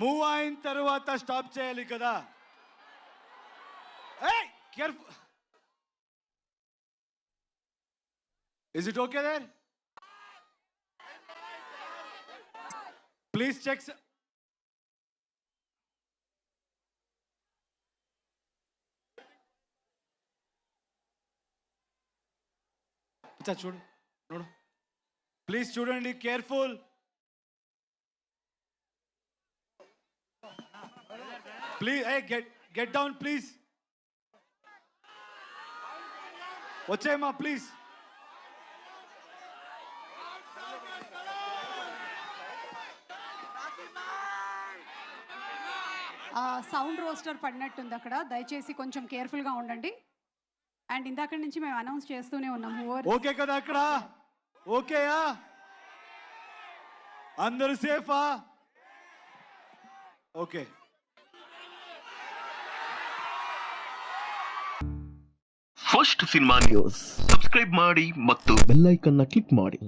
Move అయిన తర్వాత stop చేయాలి కదా. Careful. Is it okay there? Please check. Acha chudu. Nodu. Please chudandi, careful. Please, hey, get down, please. Vachema, please. Sound రోస్టర్ పడినట్టుంది అక్కడ, దయచేసి కొంచెం కేర్ఫుల్గా ఉండండి. అండ్ ఇందాక నుంచి మేము అనౌన్స్ చేస్తూనే ఉన్నాం. ఓకే కదా అక్కడ? ఓకేయా? అందరూ సేఫా? Okay. First cinema news subscribe ಮಾಡಿ ಮತ್ತು ಬೆಲ್ ಐಕನ್ ಕ್ಲಿಕ್ ಮಾಡಿ.